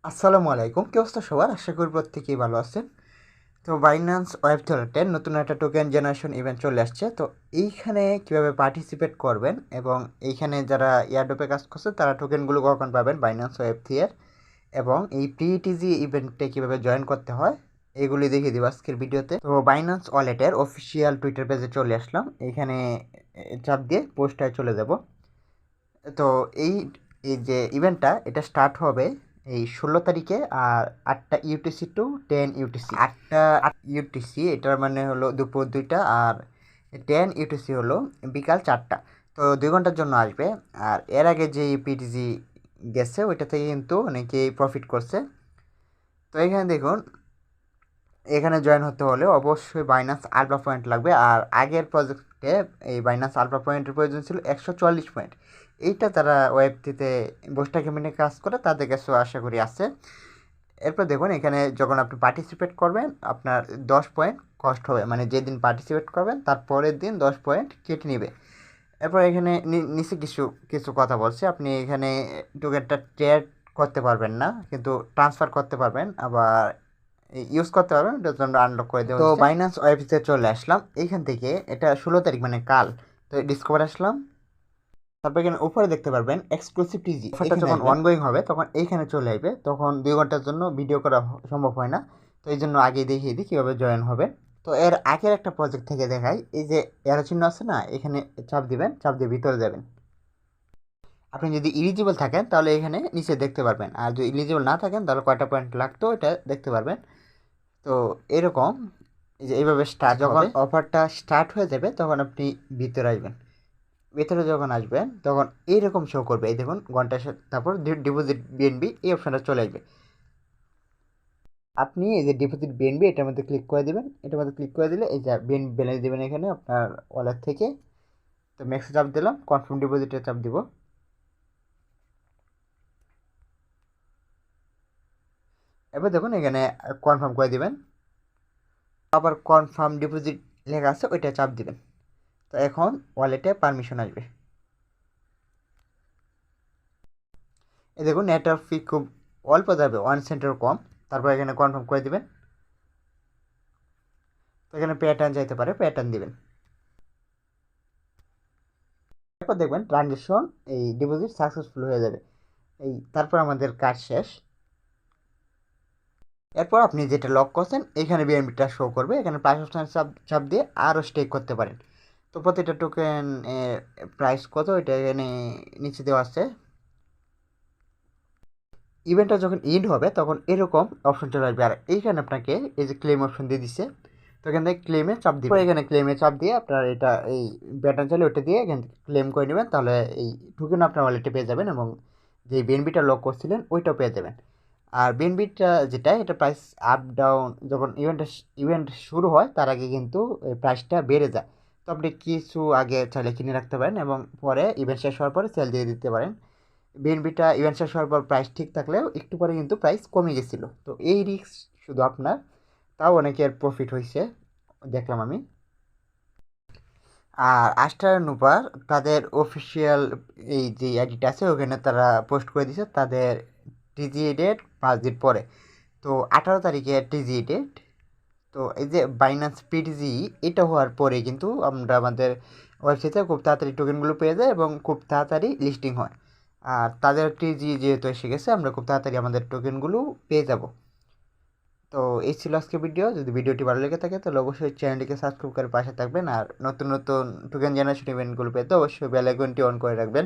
আসসালামু আলাইকুম, কি অবস্থা সবার? আশা করি প্রত্যেকেই ভালো আছেন। তো বাইন্যান্স ওয়েব থ্রেডের নতুন একটা টোকেন জেনারেশন ইভেন্ট চলে আসছে। তো এইখানে কিভাবে পার্টিসিপেট করবেন এবং এইখানে যারা ইয়ারডোপে কাজ করছে তারা টোকেনগুলো কখন পাবেন বাইন্যান্স ওয়েব থ্রিয়ের, এবং এই প্রিটিজি ইভেন্টে কীভাবে জয়েন করতে হয় এগুলি দেখিয়ে দিব আজকের ভিডিওতে। তো বাইন্যান্স ওয়ালেটের অফিসিয়াল টুইটার পেজে চলে আসলাম। এইখানে চাপ দিয়ে পোস্টায় চলে যাব। তো এই এই যে ইভেন্টটা এটা স্টার্ট হবে এই 16 তারিখে, আর 8টা UTC টু 10 UTC। 8টা UTC এটার মানে হলো দুপুর 2টা, আর 10 UTC হলো বিকাল 4টা। তো 2 ঘন্টার জন্য আসবে। আর এর আগে যে পিটিজি গেছে ওইটা থেকে কিন্তু অনেকেই প্রফিট করছে। তো এখানে দেখুন, এখানে জয়েন হতে হলে অবশ্যই বাইনান্স আলফা পয়েন্ট লাগবে। আর আগের প্রজেক্টে এই বাইনান্স আলফা পয়েন্টের প্রয়োজন ছিল 140 পয়েন্ট। এইটা তারা ওয়েবটিতে বসটা কেমিনে কাজ করে তাদের কাছেও আশা করি আছে। এরপর দেখুন, এখানে যখন আপনি পার্টিসিপেট করবেন আপনার 10 পয়েন্ট কস্ট হবে, মানে যেদিন পার্টিসিপেট করবেন তার পরের দিন 10 পয়েন্ট কেটে নেবে। এরপর এখানে নিচে কিছু কিছু কথা বলছে। আপনি এখানে টোকেনটা ট্রেড করতে পারবেন না, কিন্তু ট্রান্সফার করতে পারবেন, আবার ইউজ করতে পারবেন। এটার জন্য আনলক করে দেওয়া। তো বাইন্যান্স ওয়েবসাইটে চলে আসলাম। এইখান থেকে এটা 16 তারিখ মানে কাল, তো ডিসকভার আসলাম। তারপর এখানে উপরে দেখতে পারবেন এক্সক্লুসিভ টিজি। অফারটা যখন অনগোয়িং হবে তখন এইখানে চলে আসবে, তখন 2 ঘন্টার জন্য ভিডিও করা সম্ভব হয় না। তো এই জন্য আগেই দেখিয়ে দিই কীভাবে জয়েন হবে। তো এর আগের একটা প্রজেক্ট থেকে দেখাই। এই যে এরো চিহ্ন আছে না, এখানে চাপ দিবেন, চাপ দিয়ে ভিতরে যাবেন। আপনি যদি ইলিজিবল থাকেন তাহলে এখানে নিচে দেখতে পারবেন, আর যদি ইলিজিবল না থাকেন তাহলে কয়টা পয়েন্ট লাগতো এটা দেখতে পারবেন। তো এরকম এই যে এইভাবে স্টার্ট, যখন অফারটা স্টার্ট হয়ে যাবে তখন আপনি ভিতরে আসবেন। ভিতরে যখন আসবেন তখন এইরকম শো করবে, এই দেখুন ঘন্টা, তারপর ডিপোজিট বিএনবি এই অপশানটা চলে আসবে। আপনি এই যে ডিপোজিট বিএনবি এটার মধ্যে ক্লিক করে দেবেন। এটার মধ্যে ক্লিক করে দিলে এই যে বিএনবি ব্যালেন্স দেবেন এখানে আপনার ওয়ালেট থেকে। তো ম্যাক্সে চাপ দিলাম, কনফার্ম ডিপোজিটে চাপ দিব। এবার দেখুন এখানে কনফার্ম করে দিবেন, আবার কনফার্ম ডিপোজিট লেখা আছে ওইটা চাপ দিবেন। তো এখন ওয়ালেটে পারমিশন আসবে। এই দেখুন নেটওয়ার্ক ফি খুব অল্প যাবে, 1 সেন্টের কম। তারপর এখানে কনফার্ম করে দিবেন। তো এখানে প্যাটার্ন যাইতে পারে, প্যাটার্ন দিবেন। তারপর দেখবেন ট্রানজ্যাকশন এই ডিপোজিট সাকসেসফুল হয়ে যাবে। এই তারপর আমাদের কাজ শেষ। এরপর আপনি যেটা লক করছেন এইখানে বিএনবিটা শো করবে। এখানে প্রাইস অপশন চাপ চাপ দিয়ে আরও স্টেক করতে পারেন। তো প্রতিটা টোকেন প্রাইস কত এটা এখানে নিচে দেওয়া আছে। ইভেন্টটা যখন এন্ড হবে তখন এরকম অপশন চলে আসবে, আর এইখানে আপনাকে এই যে ক্লেম অপশন দিয়ে দিচ্ছে। তো এখান থেকে ক্লেমে চাপ দিবেন। এখানে ক্লেমে চাপ দিয়ে আপনার এটা এই ব্যাটার্ন চাইলে ওটা দিয়ে এখান থেকে ক্লেম করে নেবেন, তাহলে এই টোকেন আপনার ওয়ালেটে পেয়ে যাবেন, এবং যে বিএনবিটা লক করছিলেন ওইটাও পেয়ে যাবেন। আর বিএনবিটা যেটা এটা প্রাইস আপ ডাউন, যখন ইভেন্ট শুরু হয় তার আগে কিন্তু প্রাইসটা বেড়ে যায়। তো আপনি কিছু আগে চাইলে কিনে রাখতে পারেন এবং পরে ইভেন্ট শেষ হওয়ার পরে সেল দিয়ে দিতে পারেন। বিএনবিটা ইভেন্ট শেষ হওয়ার পর প্রাইস ঠিক থাকলেও একটু পরে কিন্তু প্রাইস কমে গেছিলো। তো এই রিস্ক শুধু আপনার, তাও অনেকের প্রফিট হয়েছে দেখলাম আমি। আর আস্টার নুপার তাদের অফিসিয়াল এই যে আইডিটা আছে ওখানে তারা পোস্ট করে দিয়েছে তাদের টিজি ডেট 5 দিন পরে। তো 18 তারিখে টিজি ডেট। তো এই যে বাইন্যান্স পিটিজি এটা হওয়ার পরে কিন্তু আমরা আমাদের ওয়েবসাইটে খুব তাড়াতাড়ি টোকেনগুলো পেয়ে যাই এবং খুব তাড়াতাড়ি লিস্টিং হয়। আর তাদের টিজি যেহেতু এসে গেছে আমরা খুব তাড়াতাড়ি আমাদের টোকেনগুলো পেয়ে যাব। তো এই ছিল আজকে ভিডিও। যদি ভিডিওটি ভালো লেগে থাকে তাহলে অবশ্যই চ্যানেলটিকে সাবস্ক্রাইব করে পাশে থাকবেন, আর নতুন নতুন টোকেন জেনারেশন ইভেন্টগুলো পেতে অবশ্যই বেল আইকনটি অন করে রাখবেন।